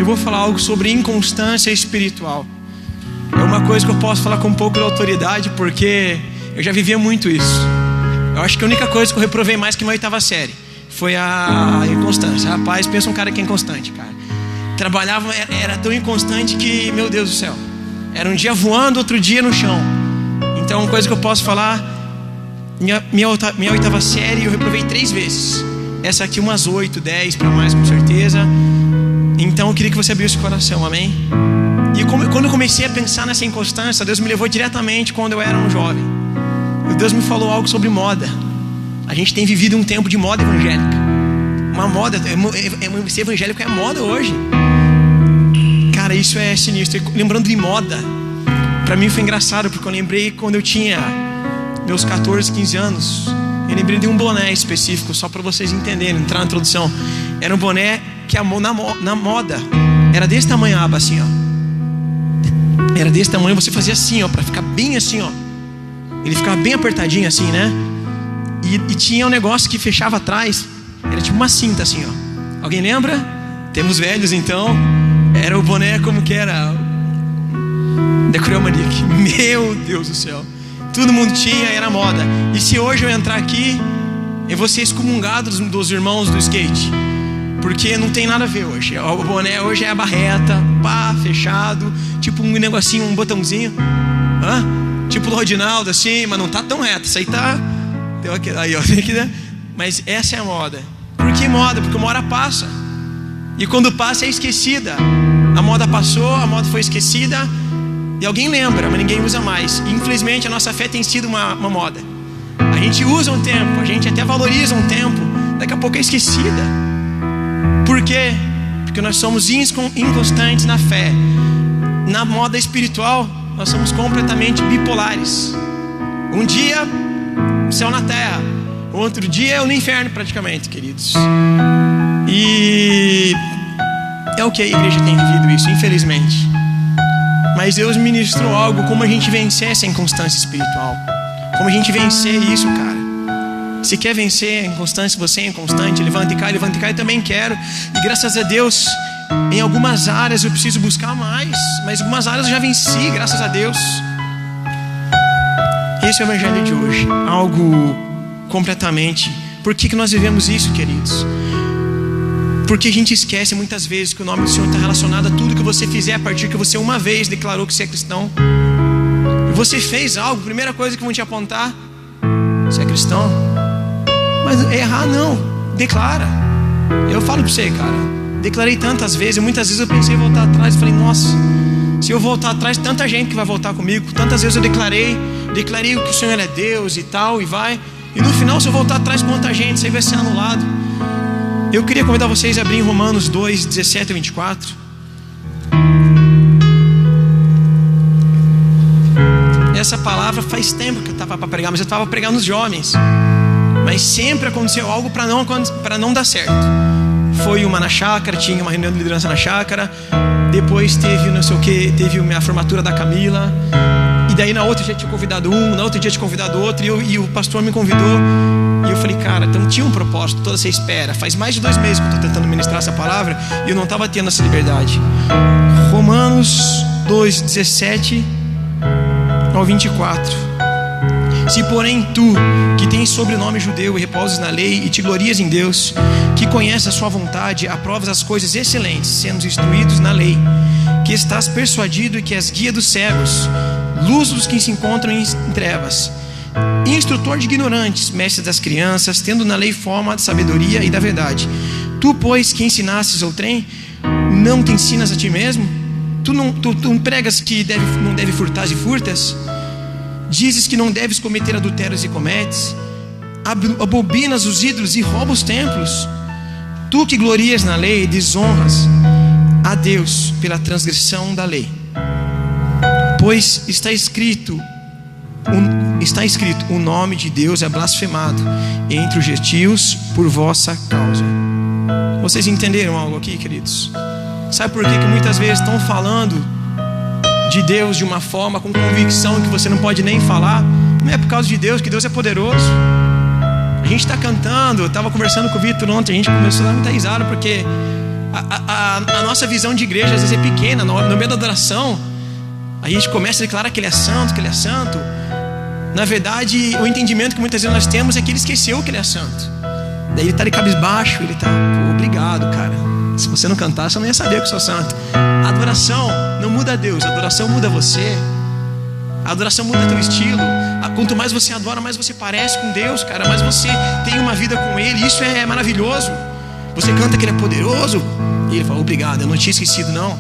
eu vou falar algo sobre inconstância espiritual. É uma coisa que eu posso falar com um pouco de autoridade, porque eu já vivia muito isso. Eu acho que a única coisa que eu reprovei mais que uma 8ª série foi a inconstância. Rapaz, pensa um cara que é inconstante, cara. Trabalhava, era tão inconstante que, meu Deus do céu, era um dia voando, outro dia no chão. Então, uma coisa que eu posso falar, minha 8ª série eu reprovei 3 vezes. Essa aqui umas 8, 10 para mais, com certeza. Então eu queria que você abrisse o coração, amém? E quando eu comecei a pensar nessa inconstância, Deus me levou diretamente quando eu era um jovem. E Deus me falou algo sobre moda. A gente tem vivido um tempo de moda evangélica. Uma moda, ser evangélico é moda hoje. Cara, isso é sinistro. E lembrando de moda, pra mim foi engraçado, porque eu lembrei quando eu tinha meus 14, 15 anos. Eu lembrei de um boné específico, só para vocês entenderem, entrar na introdução. Era um boné que na moda era desse tamanho, a aba assim, ó. Era desse tamanho, você fazia assim, ó, para ficar bem assim, ó. Ele ficava bem apertadinho assim, né? E tinha um negócio que fechava atrás. Era tipo uma cinta assim, ó. Alguém lembra? Temos velhos, então. Era o boné como que era? The Cruel Maniac. Meu Deus do céu. Todo mundo tinha, era moda. E se hoje eu entrar aqui, eu vou ser excomungado dos irmãos do skate, porque não tem nada a ver hoje. O boné hoje é a barreta, pá, fechado, tipo um negocinho, um botãozinho, tipo do Rodinaldo assim, mas não tá tão reto. Isso aí tá, aí ó, né? Mas essa é a moda. Por que moda? Porque uma hora passa, e quando passa é esquecida. A moda passou, a moda foi esquecida, e alguém lembra, mas ninguém usa mais. E, infelizmente a nossa fé tem sido uma moda. A gente usa um tempo, a gente até valoriza um tempo, daqui a pouco é esquecida. Por quê? Porque nós somos inconstantes na fé. Na moda espiritual, nós somos completamente bipolares. Um dia, céu na terra, outro dia é o inferno praticamente, queridos. E é o que a igreja tem vivido isso, infelizmente. Mas Deus ministrou algo, como a gente vencer essa inconstância espiritual. Como a gente vencer isso, cara. Se quer vencer a inconstância, você é inconstante, levanta e cai, eu também quero. E graças a Deus, em algumas áreas eu preciso buscar mais, mas em algumas áreas eu já venci, graças a Deus. Esse é o evangelho de hoje. Algo completamente. Por que nós vivemos isso, queridos? Porque a gente esquece muitas vezes que o nome do Senhor está relacionado a tudo que você fizer a partir que você uma vez declarou que você é cristão. E você fez algo, primeira coisa que vão te apontar: você é cristão. Mas errar não, declara. Eu falo para você, cara, declarei tantas vezes, e muitas vezes eu pensei em voltar atrás e falei, nossa, se eu voltar atrás, tanta gente que vai voltar comigo. Tantas vezes eu declarei que o Senhor é Deus e tal, e vai. E no final, se eu voltar atrás, quanta gente, isso aí vai ser anulado. Eu queria convidar vocês a abrir em Romanos 2, 17 a 24. Essa palavra faz tempo que eu estava para pregar, mas eu estava pregando nos jovens. Mas sempre aconteceu algo para não dar certo. Foi uma na chácara, tinha uma reunião de liderança na chácara. Depois teve não sei o que, teve a formatura da Camila. E daí na outra dia tinha convidado um, na outra dia tinha convidado outro. E o pastor me convidou. E eu falei, cara, então tinha um propósito, toda essa espera. Faz mais de 2 meses que eu estou tentando ministrar essa palavra e eu não estava tendo essa liberdade. Romanos 2, 17 ao 24. Se porém tu, que tens sobrenome judeu e repousas na lei e te glorias em Deus, que conheces a sua vontade, aprovas as coisas excelentes, sendo instruídos na lei, que estás persuadido e que és guia dos cegos, luz dos que se encontram em trevas, instrutor de ignorantes, mestre das crianças, tendo na lei forma de sabedoria e da verdade. Tu, pois, que ensinastes outrem, não te ensinas a ti mesmo? Tu pregas que não deve furtar e furtas? Dizes que não deves cometer adultérios e cometes? Abominas os ídolos e roubas os templos? Tu que glorias na lei, desonras a Deus pela transgressão da lei. Pois está escrito, o nome de Deus é blasfemado entre os gentios por vossa causa. Vocês entenderam algo aqui, queridos? Sabe por que muitas vezes estão falando de Deus de uma forma com convicção que você não pode nem falar? Não é por causa de Deus, que Deus é poderoso. A gente está cantando, eu estava conversando com o Vitor ontem, a gente começou a dar muita risada, porque A nossa visão de igreja às vezes é pequena. No meio da adoração, a gente começa a declarar que Ele é santo, que Ele é santo. Na verdade, o entendimento que muitas vezes nós temos é que Ele esqueceu que Ele é santo. Daí Ele está ali cabisbaixo, Ele está, obrigado, cara. Se você não cantasse, eu não ia saber que eu sou santo. A adoração não muda Deus, a adoração muda você. A adoração muda teu estilo. Quanto mais você adora, mais você parece com Deus, cara. Mais você tem uma vida com Ele. Isso é maravilhoso. Você canta que Ele é poderoso e Ele fala, obrigado, eu não tinha esquecido, não.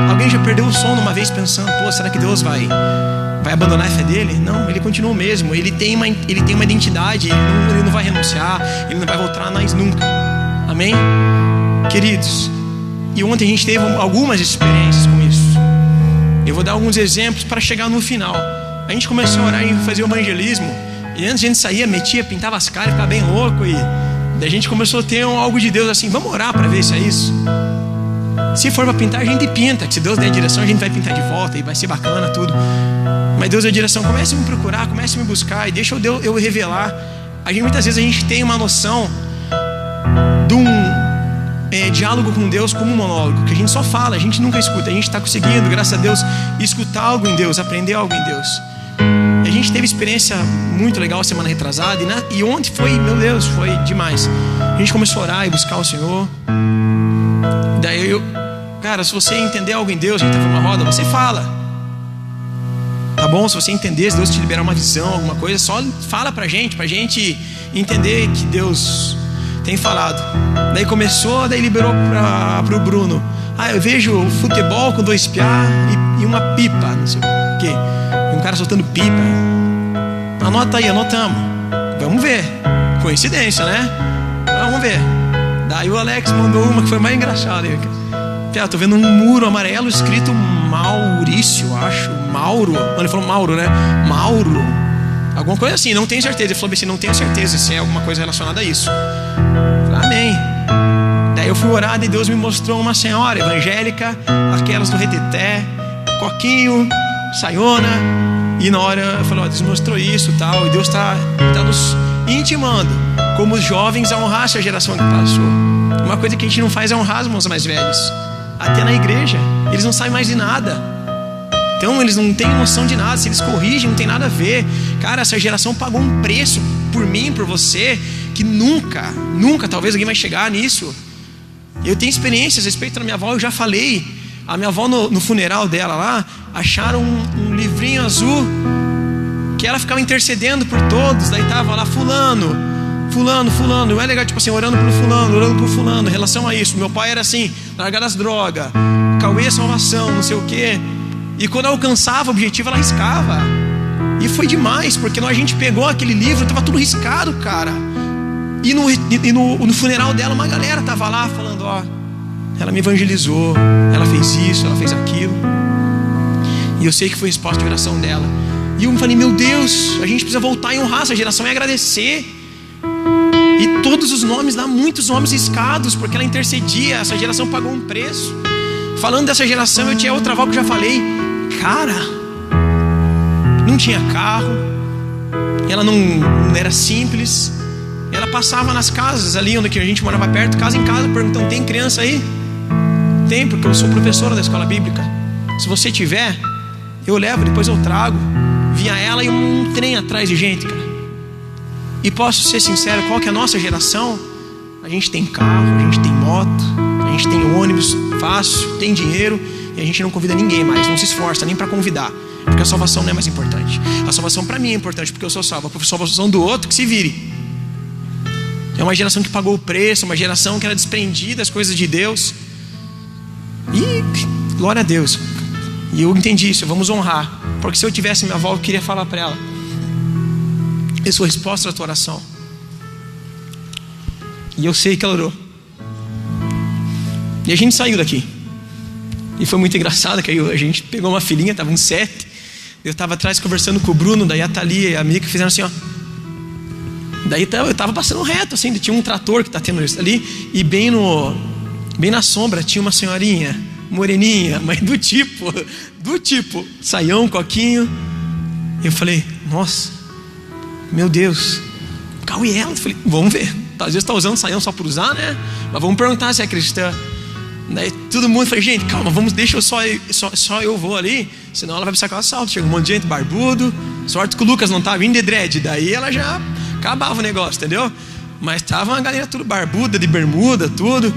Alguém já perdeu o sono uma vez pensando, pô, será que Deus vai abandonar a fé dele? Não, Ele continua o mesmo. Ele tem uma identidade. Ele não vai renunciar. Ele não vai voltar mais nunca. Amém? Queridos, e ontem a gente teve algumas experiências com isso. Eu vou dar alguns exemplos para chegar no final. A gente começou a orar e fazer o evangelismo. E antes a gente saía, metia, pintava as caras, ficava bem louco. E daí a gente começou a ter algo de Deus assim, vamos orar para ver se é isso. Se for para pintar, a gente pinta. Que se Deus der a direção, a gente vai pintar de volta. E vai ser bacana tudo. Mas Deus deu a direção, comece a me procurar, comece a me buscar. E deixa eu revelar. Muitas vezes a gente tem uma noção de um diálogo com Deus como um monólogo, que a gente só fala, a gente nunca escuta. A gente está conseguindo, graças a Deus, escutar algo em Deus, aprender algo em Deus. E a gente teve experiência muito legal semana retrasada, e ontem foi, meu Deus, foi demais. A gente começou a orar e buscar o Senhor. Daí cara, se você entender algo em Deus, a gente tá numa roda, você fala, tá bom? Se você entender, se Deus te liberar uma visão, alguma coisa, só fala pra gente entender que Deus tem falado. Daí começou, daí liberou pro Bruno. Eu vejo futebol com 2 piá e uma pipa, não sei o quê. E um cara soltando pipa. Anota aí, anotamos. Vamos ver. Coincidência, né? Vamos ver. Daí o Alex mandou uma que foi mais engraçada. Tô vendo um muro amarelo escrito Maurício, acho. Mauro. Ele falou Mauro, né? Mauro. Alguma coisa assim, não tenho certeza. Ele falou assim, não tenho certeza se é alguma coisa relacionada a isso. Amém. Daí eu fui orar e Deus me mostrou uma senhora evangélica, aquelas do Reteté, Coquinho, Sayona. E na hora eu falei, Deus mostrou isso e tal. E Deus está nos intimando, como os jovens, a honrar essa geração que passou. Uma coisa que a gente não faz é honrar os irmãos mais velhos. Até na igreja, eles não sabem mais de nada. Então eles não têm noção de nada. Se eles corrigem, não tem nada a ver. Cara, essa geração pagou um preço por mim, por você, que nunca talvez alguém vai chegar nisso. Eu tenho experiências a respeito da minha avó. Eu já falei. A minha avó no funeral dela lá, acharam um livrinho azul que ela ficava intercedendo por todos. Daí tava lá fulano. Não é legal, tipo assim, orando por fulano, em relação a isso. Meu pai era assim, largar das drogas, Cauê salvação, não sei o quê. E quando alcançava o objetivo, ela riscava. E foi demais, porque a gente pegou aquele livro, tava tudo riscado, cara. E no funeral dela, uma galera tava lá falando, ela me evangelizou, ela fez isso, ela fez aquilo. E eu sei que foi resposta de oração dela. E eu me falei, meu Deus, a gente precisa voltar e honrar essa geração e agradecer. E todos os nomes lá, muitos nomes riscados, porque ela intercedia. Essa geração pagou um preço. Falando dessa geração, eu tinha outra avó que eu já falei. Cara, não tinha carro, ela não era simples. Ela passava nas casas ali onde a gente morava perto, casa em casa, perguntando, tem criança aí? Tem, porque eu sou professora da escola bíblica. Se você tiver, eu levo, depois eu trago. Via ela e um trem atrás de gente, cara. E posso ser sincero, qual que é a nossa geração? A gente tem carro, a gente tem moto, a gente tem ônibus fácil, tem dinheiro, e a gente não convida ninguém mais, não se esforça nem para convidar, porque a salvação não é mais importante. A salvação para mim é importante, porque eu sou salvo. A salvação do outro, que se vire. É uma geração que pagou o preço, uma geração que era desprendida das coisas de Deus. E glória a Deus. E eu entendi isso, vamos honrar. Porque se eu tivesse minha avó, eu queria falar para ela, eu sou a resposta da tua oração. E eu sei que ela orou. E a gente saiu daqui. E foi muito engraçado que aí a gente pegou uma filhinha, tava um 7. Eu tava atrás conversando com o Bruno, daí a Thalia e a Mika fizeram assim, Daí eu tava passando reto, assim, tinha um trator que tá tendo isso ali. E bem na sombra tinha uma senhorinha, moreninha, mas do tipo, saião, coquinho. Eu falei, nossa, meu Deus, Cauê ela. Eu falei, vamos ver. Às vezes tá usando saião só por usar, né? Mas vamos perguntar se é cristã. Daí todo mundo falou, gente, calma, deixa eu só eu vou ali, senão ela vai precisar que ela assalto. Chega um monte de gente barbudo, sorte que o Lucas não estava indo de dread, daí ela já acabava o negócio, entendeu? Mas tava uma galera tudo barbuda, de bermuda, tudo.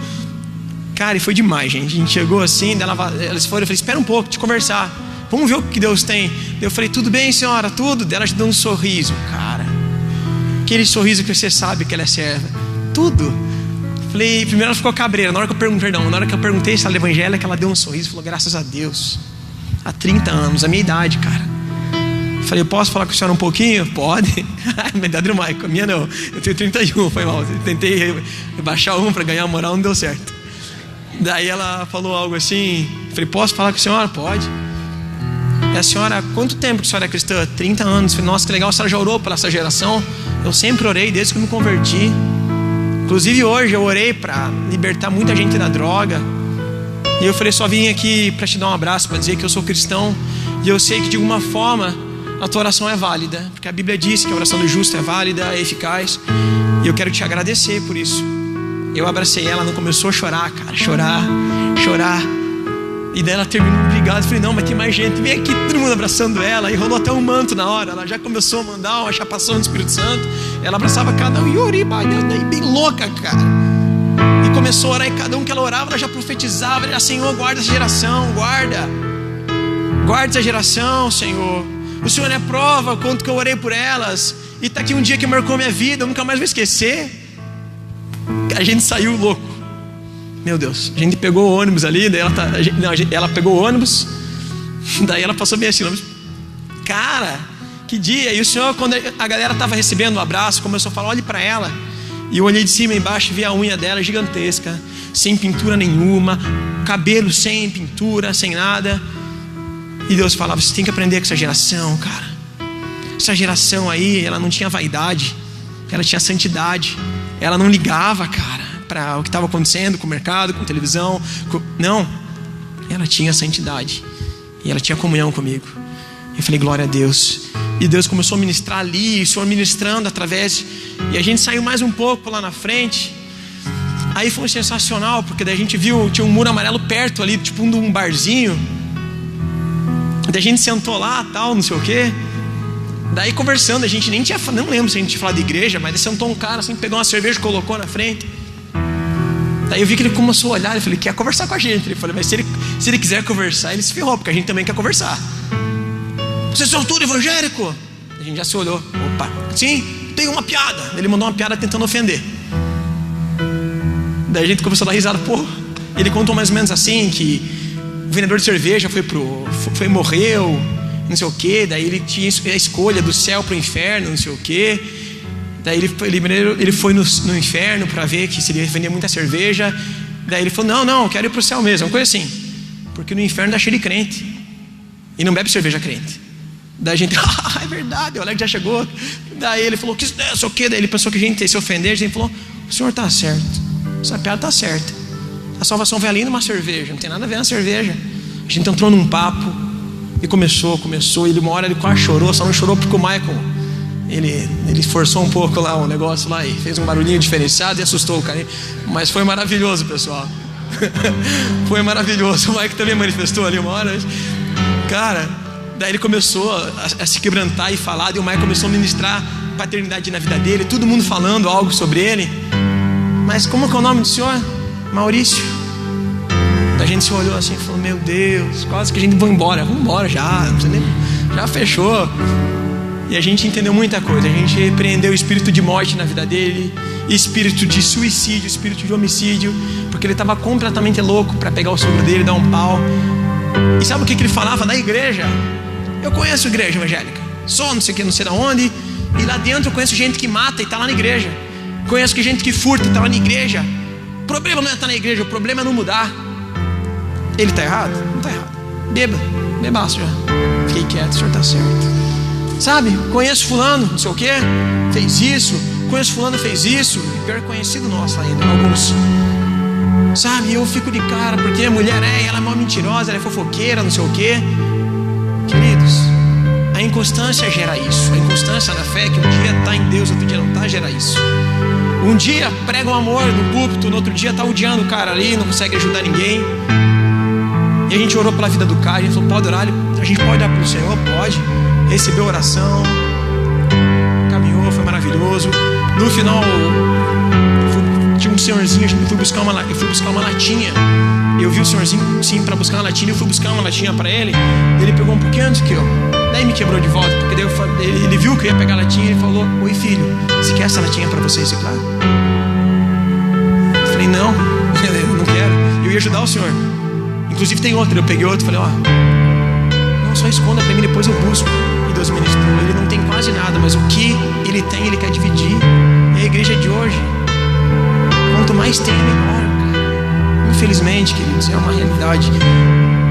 Cara, e foi demais, gente. A gente chegou assim, elas foram, eu falei, espera um pouco, te conversar. Vamos ver o que Deus tem. Eu falei, tudo bem, senhora, tudo. Daí ela te deu um sorriso, cara. Aquele sorriso que você sabe que ela é serva. Tudo. Falei, primeiro ela ficou cabreira. Na hora que eu perguntei se ela era evangélica, ela deu um sorriso e falou, graças a Deus. Há 30 anos, a minha idade, cara. Falei, eu posso falar com a senhora um pouquinho? Pode. A idade do Michael, a minha não. Eu tenho 31, foi mal. Eu tentei rebaixar para ganhar a moral, não deu certo. Daí ela falou algo assim. Falei, posso falar com a senhora? Pode. E a senhora, quanto tempo que a senhora é cristã? 30 anos. Falei, nossa, que legal, a senhora já orou pela essa geração? Eu sempre orei desde que eu me converti. Inclusive hoje eu orei para libertar muita gente da droga. E eu falei, só vim aqui para te dar um abraço, para dizer que eu sou cristão. E eu sei que de alguma forma a tua oração é válida, porque a Bíblia diz que a oração do justo é válida, é eficaz. E eu quero te agradecer por isso. Eu abracei ela, não começou a chorar, cara, chorar. E daí ela terminou, obrigado. Eu falei, não, mas tem mais gente, vem aqui, todo mundo abraçando ela. E rolou até um manto na hora. Ela já começou a mandar uma chapação do Espírito Santo. Ela abraçava cada um, Yuri, bem louca, cara. E começou a orar, e cada um que ela orava, ela já profetizava. Ela, Senhor, guarda essa geração, guarda essa geração, Senhor. O Senhor é prova quanto que eu orei por elas. E está aqui um dia que marcou minha vida, eu nunca mais vou esquecer. A gente saiu louco. Meu Deus, a gente pegou o ônibus ali, daí ela pegou o ônibus, daí ela passou bem assim, cara, que dia. E o Senhor, quando a galera estava recebendo o abraço, começou a falar, olhe para ela. E eu olhei de cima e embaixo e vi a unha dela gigantesca, sem pintura nenhuma, cabelo sem pintura, sem nada. E Deus falava, você tem que aprender com essa geração, cara. Essa geração aí, ela não tinha vaidade, ela tinha santidade. Ela não ligava, cara, para o que estava acontecendo com o mercado, com a televisão. Não, ela tinha santidade. E ela tinha comunhão comigo. Eu falei, glória a Deus. E Deus começou a ministrar ali, o Senhor ministrando através. E a gente saiu mais um pouco lá na frente. Aí foi sensacional, porque daí a gente viu, tinha um muro amarelo perto ali, tipo um barzinho. Daí a gente sentou lá, tal, não sei o quê. Daí conversando, a gente nem tinha, não lembro se a gente tinha falado de igreja, mas sentou um cara assim, pegou uma cerveja e colocou na frente. Daí eu vi que ele começou a olhar, eu falei, quer conversar com a gente? Ele falou, mas se ele quiser conversar, ele se ferrou, porque a gente também quer conversar. Você é solteiro evangélico? A gente já se olhou, opa, sim, tem uma piada. Ele mandou uma piada tentando ofender. Daí a gente começou a dar risada, pô. Ele contou mais ou menos assim, que o vendedor de cerveja morreu, não sei o que, daí ele tinha a escolha do céu para o inferno, não sei o que. Daí ele foi no inferno para ver que se ele vendia muita cerveja. Daí ele falou, não, eu quero ir para o céu mesmo, uma coisa assim, porque no inferno dá cheio de crente e não bebe cerveja crente. Daí a gente, é verdade, o Alex já chegou. Daí ele falou, que não sei o que. Daí ele pensou que a gente ia se ofender. A gente falou, o senhor está certo, essa piada está certa. A salvação vem ali numa cerveja, não tem nada a ver na cerveja. A gente entrou num papo e começou. E uma hora ele quase chorou, só não chorou porque o Michael ele forçou um pouco lá o negócio lá e fez um barulhinho diferenciado e assustou o cara. Mas foi maravilhoso, pessoal. Foi maravilhoso. O Michael também manifestou ali uma hora. Cara, daí ele começou a se quebrantar e falar. E o Michael começou a ministrar paternidade na vida dele, todo mundo falando algo sobre ele. Mas como que é o nome do senhor? Maurício. A gente se olhou assim e falou, meu Deus, quase que a gente vai embora. Vamos embora já, já fechou. E a gente entendeu muita coisa. A gente repreendeu o espírito de morte na vida dele, espírito de suicídio, espírito de homicídio, porque ele estava completamente louco para pegar o sogro dele, dar um pau. E sabe o que ele falava na igreja? Eu conheço a igreja evangélica, sou não sei o que, não sei de onde. E lá dentro eu conheço gente que mata e está lá na igreja. Conheço gente que furta e está lá na igreja. O problema não é estar na igreja, o problema é não mudar. Ele está errado? Não está errado. Bebaço já. Fiquei quieto, o senhor está certo. Sabe, conheço fulano, não sei o que, fez isso. Conheço fulano, fez isso. E pior conhecido nosso ainda, alguns. Sabe, eu fico de cara, porque a mulher ela é mal mentirosa, ela é fofoqueira, não sei o que. Queridos, a inconstância gera isso. A inconstância na fé, que um dia está em Deus, outro dia não está, gera isso. Um dia prega um amor no púlpito, no outro dia tá odiando o cara ali, não consegue ajudar ninguém. E a gente orou pela vida do cara, a gente falou, pode orar? A gente pode orar pelo Senhor? Pode. Recebeu oração, caminhou, foi maravilhoso. No final, tinha um senhorzinho, eu fui buscar uma latinha. Eu vi o senhorzinho sim para buscar uma latinha, eu fui buscar uma latinha para ele. Ele pegou um pouquinho antes que eu. Daí me quebrou de volta, porque daí ele viu que eu ia pegar a latinha e ele falou, oi filho, você quer essa latinha para você reciclar? Eu falei, não, eu não quero. Eu ia ajudar o senhor. Inclusive tem outra, eu peguei outra e falei, ó, não, só esconda para mim, depois eu busco. E Deus ministrou. Ele não tem quase nada, mas o que ele tem, ele quer dividir. E a igreja de hoje, quanto mais tem, melhor. Infelizmente, queridos, é uma realidade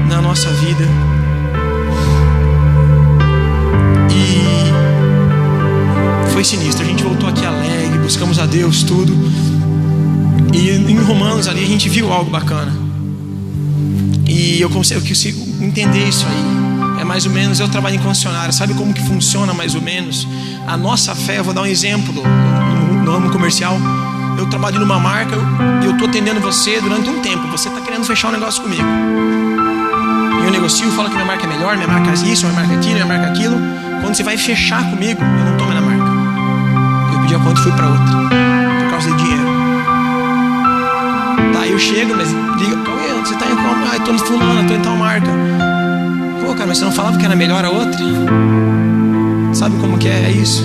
na nossa vida. E foi sinistro. A gente voltou aqui alegre, buscamos a Deus, tudo. E em Romanos ali a gente viu algo bacana. E eu consigo entender isso aí. É mais ou menos, eu trabalho em concessionária. Sabe como que funciona mais ou menos? A nossa fé, eu vou dar um exemplo no ramo comercial. Eu trabalho numa marca e eu estou atendendo você durante um tempo. Você está querendo fechar um negócio comigo. E eu negocio, falo que minha marca é melhor, minha marca é isso, minha marca é aquilo, minha marca é aquilo. Quando você vai fechar comigo, eu não tomo na marca. Eu pedi a conta e fui para outra. Por causa de dinheiro. Tá, eu chego, mas liga, Cauê, você está em qual? Ah, eu estou no fulano, estou em tal marca. Pô, cara, mas você não falava que era melhor a outra? Sabe como que é? É isso.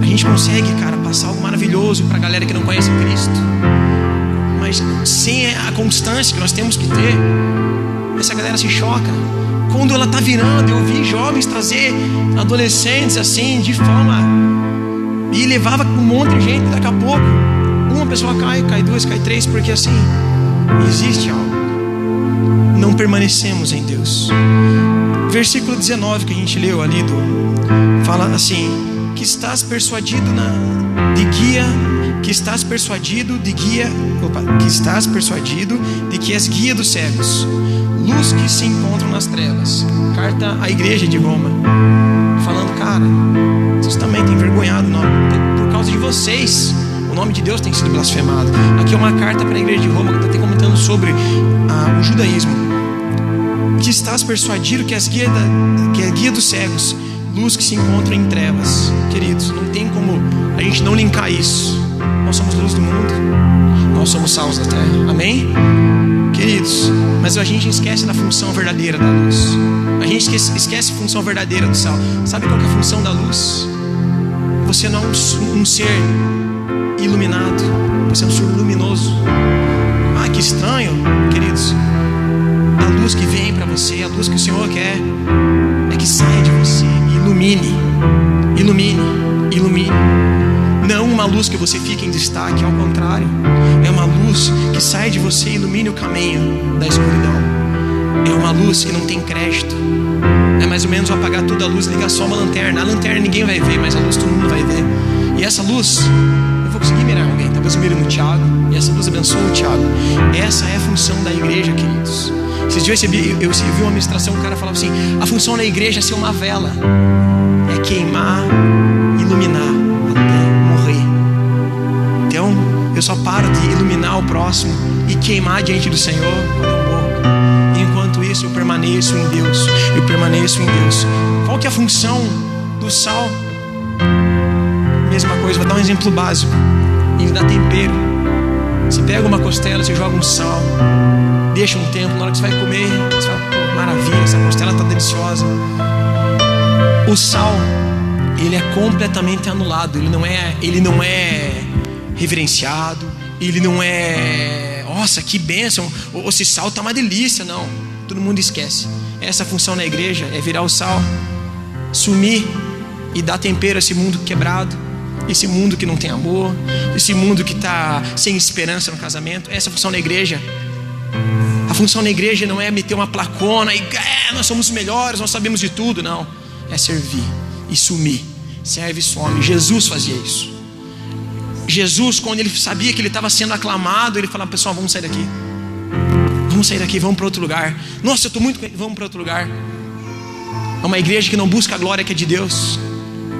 A gente consegue, cara, passar algo maravilhoso para a galera que não conhece Cristo. Mas sem a constância que nós temos que ter, essa galera se choca. Quando ela tá virando, eu vi jovens trazer adolescentes assim, de fama, e levava um monte de gente. Daqui a pouco, uma pessoa cai duas, cai três, porque assim, existe algo. Não permanecemos em Deus. Versículo 19 que a gente leu ali, fala assim: que estás persuadido de que és guia dos cegos, luz que se encontram nas trevas. Carta à igreja de Roma, falando, cara, vocês também têm envergonhado o nome, por causa de vocês o nome de Deus tem sido blasfemado. Aqui é uma carta para a igreja de Roma que está comentando sobre o judaísmo. Que estás persuadido que és guia dos cegos, luz que se encontra em trevas. Queridos, não tem como a gente não linkar isso. Nós somos luz do mundo, nós somos sal da terra, amém? Queridos, mas a gente esquece da função verdadeira da luz. A gente esquece a função verdadeira do sal. Sabe qual que é a função da luz? Você não é um ser iluminado, você é um ser luminoso. Ah, que estranho, queridos. A luz que vem para você, a luz que o Senhor quer, é que saia de você. Ilumine. Não uma luz que você fica em destaque, ao contrário. É uma luz que sai de você e ilumine o caminho da escuridão. É uma luz que não tem crédito. É mais ou menos apagar toda a luz e ligar só uma lanterna. A lanterna ninguém vai ver, mas a luz todo mundo vai ver. E essa luz, eu vou conseguir mirar alguém. Talvez eu mire no Tiago, e essa luz abençoa o Tiago. Essa é a função da igreja, queridos. Esses dias eu recebi uma ministração, um cara falava assim: a função da igreja é ser uma vela, é queimar, iluminar até morrer. Então eu só paro de iluminar o próximo e queimar diante do Senhor quando eu morro. E enquanto isso eu permaneço em Deus. Qual que é a função do sal? Mesma coisa, vou dar um exemplo básico. Ele dá tempero. Você pega uma costela, você joga um sal, deixa um tempo, na hora que você vai comer, você fala, pô, maravilha, essa costela está deliciosa. O sal, ele é completamente anulado, ele não é reverenciado, ele não é, nossa, que bênção, esse sal está uma delícia, não. Todo mundo esquece. Essa função na igreja é virar o sal, sumir e dar tempero a esse mundo quebrado, esse mundo que não tem amor, esse mundo que está sem esperança no casamento. Essa é a função da igreja. A função da igreja não é meter uma placona e nós somos melhores, nós sabemos de tudo, não. É servir e sumir. Serve e some. Jesus fazia isso. Jesus, quando ele sabia que ele estava sendo aclamado, ele falava, pessoal, vamos sair daqui, vamos para outro lugar. Nossa, eu estou muito... Vamos para outro lugar. É uma igreja que não busca a glória que é de Deus.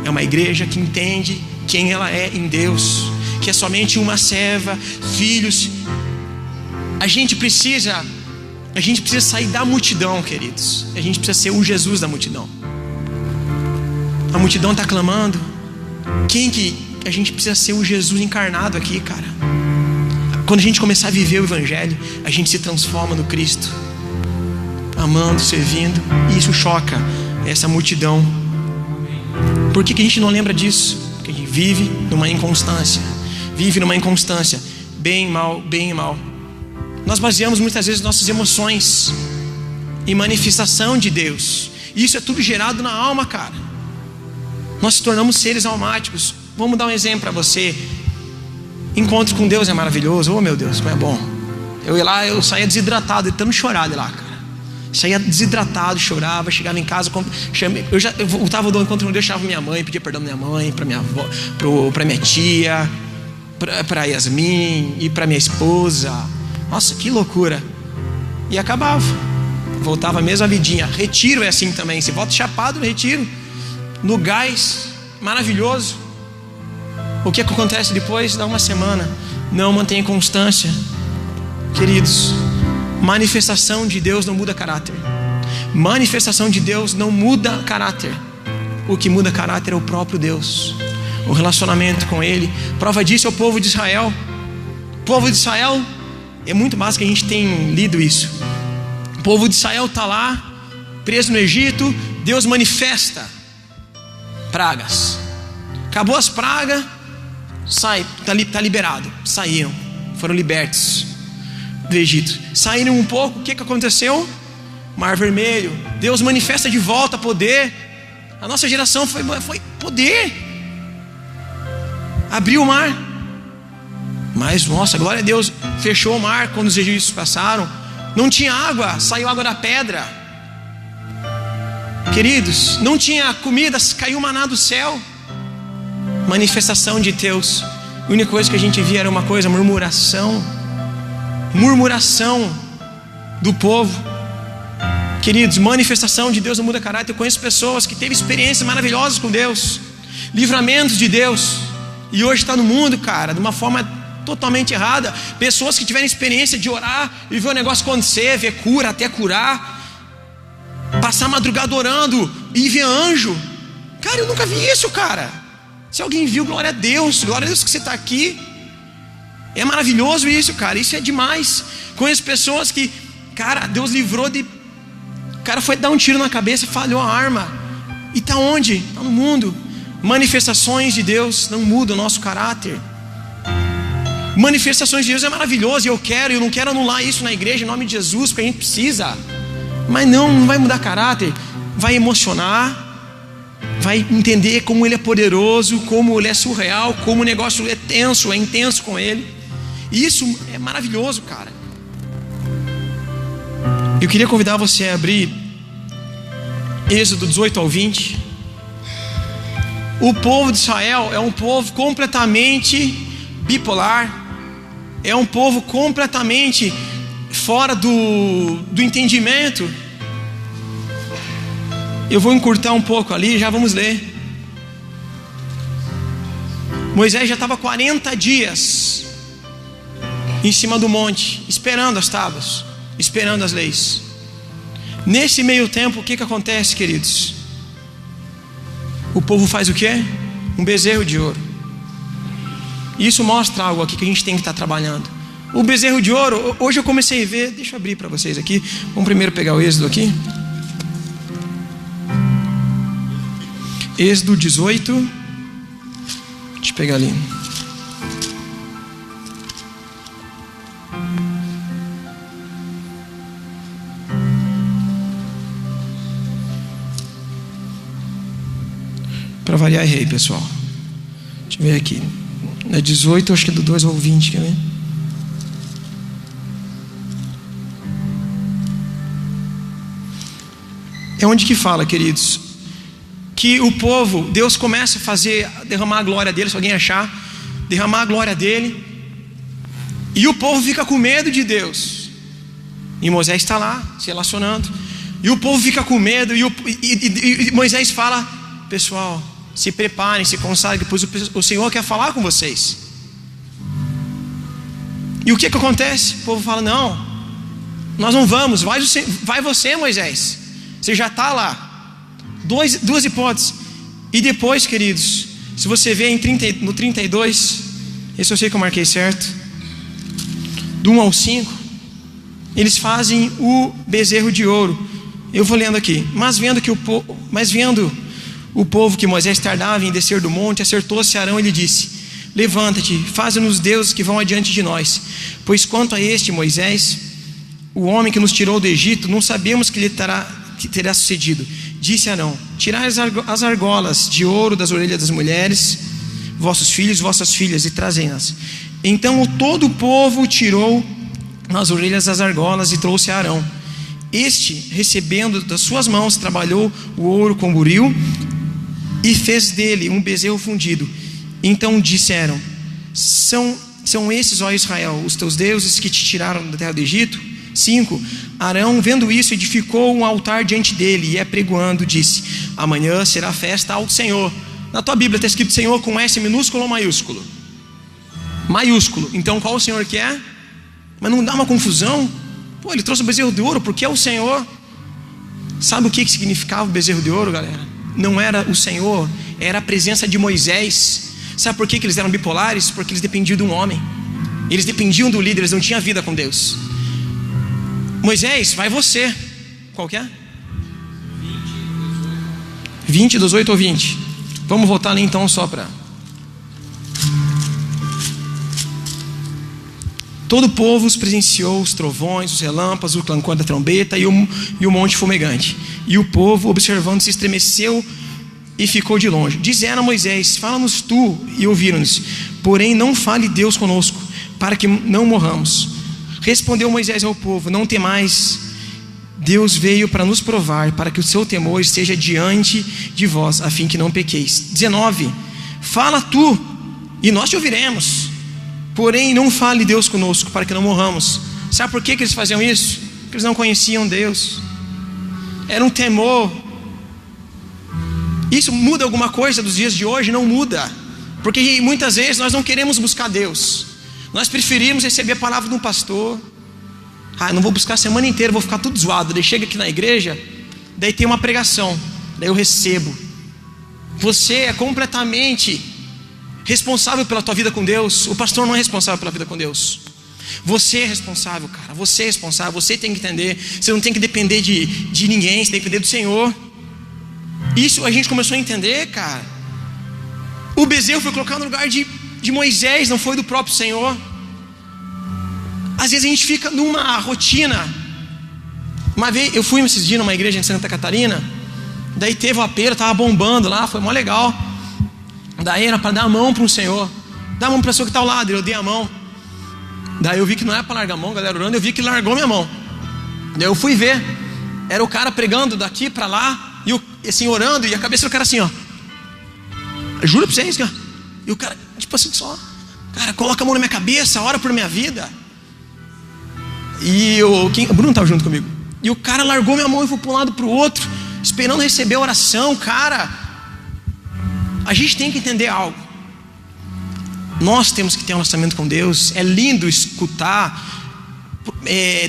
É uma igreja que entende quem ela é em Deus, que que é somente uma serva, filhos. A gente precisa sair da multidão, queridos. A gente precisa ser o Jesus da multidão. A multidão está clamando. A gente precisa ser o Jesus encarnado aqui, cara. Quando a gente começar a viver o Evangelho, a gente se transforma no Cristo, amando, servindo. E isso choca essa multidão. Por que a gente não lembra disso? Porque a gente vive numa inconstância. Bem e mal, bem e mal. Nós baseamos muitas vezes nossas emoções em manifestação de Deus. E isso é tudo gerado na alma, cara. Nós se tornamos seres almáticos. Vamos dar um exemplo para você. Encontro com Deus é maravilhoso. Oh meu Deus, como é bom. Eu ia lá, eu saía desidratado, de tanto chorar de lá, cara. Saía desidratado, chorava, chegava em casa, eu voltava do encontro com Deus, chamava minha mãe, pedia perdão pra minha mãe, pra minha avó, pra minha tia, pra Yasmin e pra minha esposa. Nossa, que loucura. E acabava. Voltava mesmo a vidinha. Retiro é assim também. Você volta chapado no retiro, no gás, maravilhoso. O que acontece depois? Dá uma semana. Não mantém constância. Queridos, manifestação de Deus não muda caráter. Manifestação de Deus não muda caráter. O que muda caráter é o próprio Deus, o relacionamento com Ele. Prova disso é o povo de Israel. O povo de Israel é muito mais que a gente tem lido isso. O povo de Israel está lá, preso no Egito. Deus manifesta pragas. Acabou as pragas, está liberado. Saíram, foram libertos do Egito. Saíram um pouco, o que aconteceu? Mar Vermelho. Deus manifesta de volta poder. A nossa geração foi poder. Abriu o mar. Mas, nossa, glória a Deus, fechou o mar quando os egípcios passaram. Não tinha água, saiu água da pedra. Queridos, não tinha comida, caiu maná do céu. Manifestação de Deus. A única coisa que a gente via era uma coisa, murmuração do povo. Queridos, manifestação de Deus não muda caráter. Eu conheço pessoas que teve experiências maravilhosas com Deus, livramentos de Deus, e hoje está no mundo, cara, de uma forma totalmente errada. Pessoas que tiveram experiência de orar e ver o negócio acontecer, ver cura, até curar, passar a madrugada orando e ver anjo. Cara, eu nunca vi isso, cara. Se alguém viu, glória a Deus que você está aqui. É maravilhoso isso, cara. Isso é demais. Conheço pessoas que, cara, Deus livrou de... O cara foi dar um tiro na cabeça, falhou a arma. E está onde? Está no mundo. Manifestações de Deus não mudam o nosso caráter. Manifestações de Deus é maravilhoso. E eu não quero anular isso na igreja em nome de Jesus, porque a gente precisa. Mas não vai mudar caráter. Vai emocionar. Vai entender como Ele é poderoso, como Ele é surreal, como o negócio é tenso, é intenso com Ele. E isso é maravilhoso, cara. Eu queria convidar você a abrir Êxodo 18 ao 20. O povo de Israel é um povo completamente bipolar. É um povo completamente fora do entendimento. Eu vou encurtar um pouco ali, já vamos ler. Moisés já estava 40 dias em cima do monte, esperando as tábuas, esperando as leis. Nesse meio tempo, o que acontece, queridos? O povo faz o quê? Um bezerro de ouro. Isso mostra algo aqui que a gente tem que estar trabalhando. O bezerro de ouro, hoje eu comecei a ver. Deixa eu abrir para vocês aqui. Vamos primeiro pegar o Êxodo aqui. Êxodo 18. Deixa eu pegar ali. Para variar, errei, pessoal. Deixa eu ver aqui. É 18, acho que é do 2 ao 20, quer ver? É onde que fala, queridos, que o povo, Deus começa a derramar a glória dele, se alguém achar, derramar a glória dele, e o povo fica com medo de Deus. E Moisés está lá, se relacionando, e o povo fica com medo, e Moisés fala: pessoal, se preparem, se consagrem, pois o Senhor quer falar com vocês. E o que acontece? O povo fala: não, nós não vamos, vai você, Moisés, você já está lá. Duas hipóteses. E depois, queridos, se você vê no 32, esse eu sei que eu marquei certo, do 1 ao 5, eles fazem o bezerro de ouro. Eu vou lendo aqui. Mas vendo o povo que Moisés tardava em descer do monte, acertou-se Arão e lhe disse: levanta-te, faze-nos deuses que vão adiante de nós, pois quanto a este Moisés, o homem que nos tirou do Egito, não sabemos que terá sucedido. Disse Arão: tirai as argolas de ouro das orelhas das mulheres, vossos filhos e vossas filhas, e trazei-nas. Então todo o povo tirou nas orelhas as argolas e trouxe a Arão. Este, recebendo das suas mãos, trabalhou o ouro com buril e fez dele um bezerro fundido. Então disseram: são esses, ó Israel, os teus deuses que te tiraram da terra do Egito? 5. Arão, vendo isso, edificou um altar diante dele e, apregoando, disse: amanhã será festa ao Senhor. Na tua Bíblia está escrito Senhor com S minúsculo ou maiúsculo? Maiúsculo. Então qual o Senhor que é? Mas não dá uma confusão? Pô, ele trouxe o bezerro de ouro porque é o Senhor. Sabe o que significava o bezerro de ouro, galera? Não era o Senhor, era a presença de Moisés. Sabe por que eles eram bipolares? Porque eles dependiam de um homem. Eles dependiam do líder, eles não tinham vida com Deus. Moisés, vai você. Qual que é? 20, 18 ou 20. Vamos voltar ali então só para... Todo o povo presenciou os trovões, os relâmpagos, o clancor da trombeta e o monte fumegante. E o povo, observando, se estremeceu e ficou de longe. Disseram a Moisés: fala-nos tu, e ouviram-nos. Porém não fale Deus conosco, para que não morramos. Respondeu Moisés ao povo: não temais, Deus veio para nos provar, para que o seu temor esteja diante de vós, a fim que não pequeis. 19. Fala tu, e nós te ouviremos. Porém não fale Deus conosco, para que não morramos. Sabe por que eles faziam isso? Porque eles não conheciam Deus. Era um temor. Isso muda alguma coisa dos dias de hoje? Não muda. Porque muitas vezes nós não queremos buscar Deus. Nós preferimos receber a palavra de um pastor. Não vou buscar a semana inteira, vou ficar tudo zoado. Daí chega aqui na igreja, daí tem uma pregação, daí eu recebo. Você é completamente responsável pela tua vida com Deus. O pastor não é responsável pela vida com Deus. Você é responsável, cara. Você é responsável, você tem que entender. Você não tem que depender de ninguém, você tem que depender do Senhor. Isso a gente começou a entender, cara. O bezerro foi colocado no lugar de Moisés, não foi do próprio Senhor. Às vezes a gente fica numa rotina. Uma vez eu fui esses dias numa igreja em Santa Catarina, daí teve uma pera, estava bombando lá, foi mó legal. Daí era para dar a mão para um Senhor, dar a mão para a pessoa que está ao lado. Eu dei a mão. Daí eu vi que não é para largar a mão, galera orando, eu vi que ele largou minha mão. Daí eu fui ver, era o cara pregando daqui para lá, e assim orando, e a cabeça do cara assim, ó. Juro para vocês, cara. E o cara, tipo assim, só, cara, coloca a mão na minha cabeça, ora por minha vida. E o Bruno estava junto comigo. E o cara largou minha mão e foi para um lado para o outro, esperando receber a oração. Cara, a gente tem que entender algo. Nós temos que ter um relacionamento com Deus. É lindo escutar,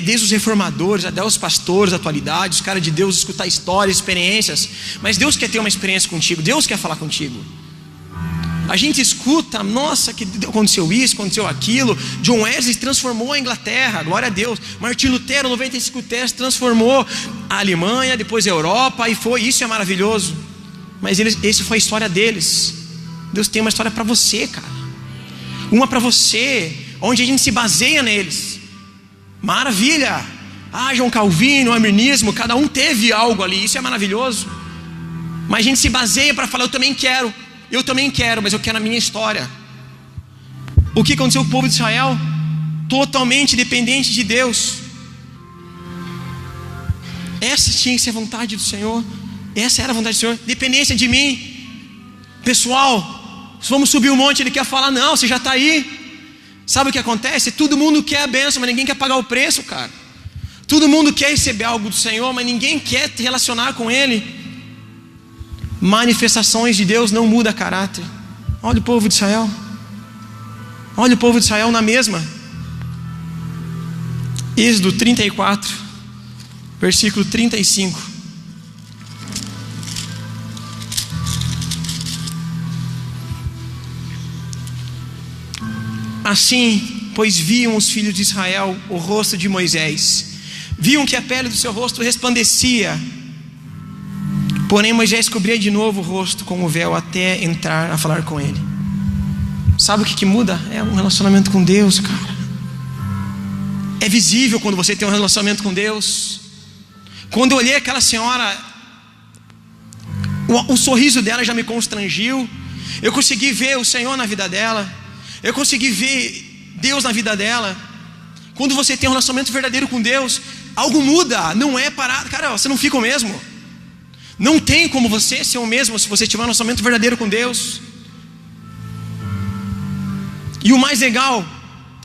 desde os reformadores até os pastores da atualidade, os caras de Deus, escutar histórias, experiências. Mas Deus quer ter uma experiência contigo, Deus quer falar contigo. A gente escuta, nossa, que aconteceu isso, aconteceu aquilo. John Wesley transformou a Inglaterra, glória a Deus. Martin Lutero, 95 Teses, transformou a Alemanha, depois a Europa, e foi, isso é maravilhoso. Mas essa foi a história deles. Deus tem uma história para você, cara. Uma para você, onde a gente se baseia neles. Maravilha. João Calvino, o arminianismo, cada um teve algo ali, isso é maravilhoso. Mas a gente se baseia para falar: eu também quero, mas eu quero a minha história. O que aconteceu com o povo de Israel? Totalmente dependente de Deus. Essa tinha que ser a vontade do Senhor. Essa era a vontade do Senhor. Dependência de mim. Pessoal, vamos subir o monte, ele quer falar: não, você já está aí. Sabe o que acontece? Todo mundo quer a bênção, mas ninguém quer pagar o preço, cara. Todo mundo quer receber algo do Senhor, mas ninguém quer te relacionar com Ele. Manifestações de Deus não muda caráter. Olha o povo de Israel. Olha o povo de Israel na mesma. Êxodo 34, versículo 35. Assim, pois viam os filhos de Israel o rosto de Moisés, viam que a pele do seu rosto resplandecia, porém Moisés cobria de novo o rosto com o véu até entrar a falar com ele. Sabe o que muda? É um relacionamento com Deus, cara. É visível quando você tem um relacionamento com Deus. Quando eu olhei aquela senhora, o sorriso dela já me constrangiu. Eu consegui ver o Senhor na vida dela. Eu consegui ver Deus na vida dela. Quando você tem um relacionamento verdadeiro com Deus, algo muda, não é parado. Cara, você não fica o mesmo. Não tem como você ser o mesmo se você tiver um relacionamento verdadeiro com Deus. E o mais legal,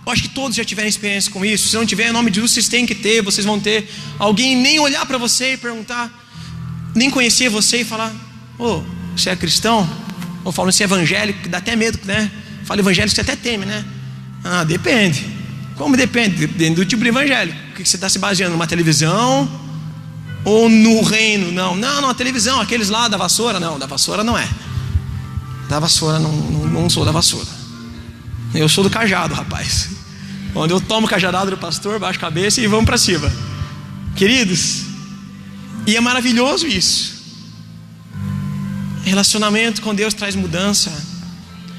eu acho que todos já tiveram experiência com isso. Se não tiver, em nome de Jesus, vocês têm que ter. Vocês vão ter alguém nem olhar para você e perguntar, nem conhecer você e falar: ô, você é cristão? Ou falam, você é evangélico, que dá até medo, né? Fala evangélico, você até teme, né? Ah, depende. Como depende? Depende do tipo de evangélico. O que você está se baseando? Numa televisão ou no reino? Não, a televisão, aqueles lá da vassoura. Não, da vassoura não é. Da vassoura, não sou da vassoura. Eu sou do cajado, rapaz. Onde eu tomo o cajadado do pastor, baixo a cabeça e vamos para cima. Queridos, e é maravilhoso isso. Relacionamento com Deus traz mudança.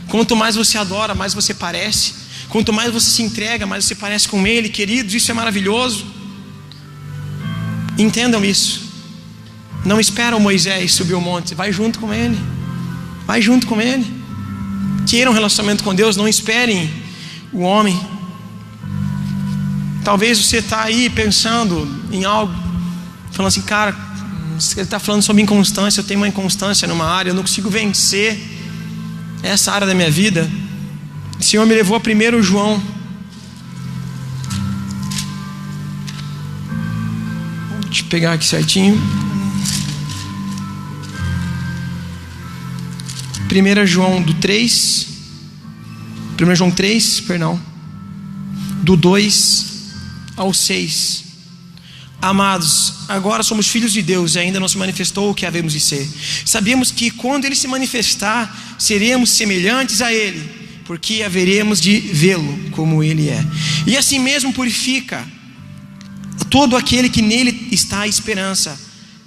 Quanto mais você adora, mais você parece. Quanto mais você se entrega, mais você parece com Ele. Queridos, isso é maravilhoso. Entendam isso. Não espera o Moisés subir o monte, vai junto com Ele. Vai junto com Ele. Queiram um relacionamento com Deus, não esperem o homem. Talvez você está aí pensando em algo, falando assim, cara, ele está falando sobre inconstância. Eu tenho uma inconstância numa área, eu não consigo vencer essa área da minha vida. O Senhor me levou a 1 João. Deixa eu pegar aqui certinho. 1 João 3, do 2 ao 6. Amados, agora somos filhos de Deus e ainda não se manifestou o que havemos de ser. Sabemos que quando Ele se manifestar, seremos semelhantes a Ele, porque haveremos de vê-lo como Ele é. E assim mesmo purifica todo aquele que nele está a esperança,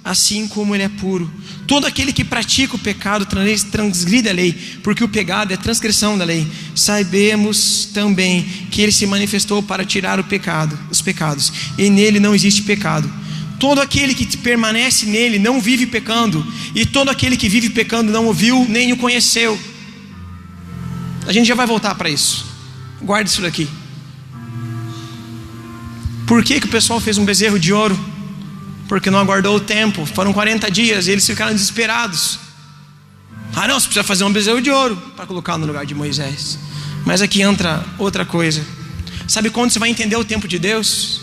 assim como Ele é puro. Todo aquele que pratica o pecado transgride a lei, porque o pecado é transgressão da lei. Sabemos também que Ele se manifestou para tirar os pecados, e nele não existe pecado. Todo aquele que permanece nele não vive pecando, e todo aquele que vive pecando não o viu nem o conheceu. A gente já vai voltar para isso. Guarde isso daqui. Por que o pessoal fez um bezerro de ouro? Porque não aguardou o tempo. Foram 40 dias e eles ficaram desesperados. Ah não, você precisa fazer um bezerro de ouro para colocar no lugar de Moisés. Mas aqui entra outra coisa. Sabe quando você vai entender o tempo de Deus?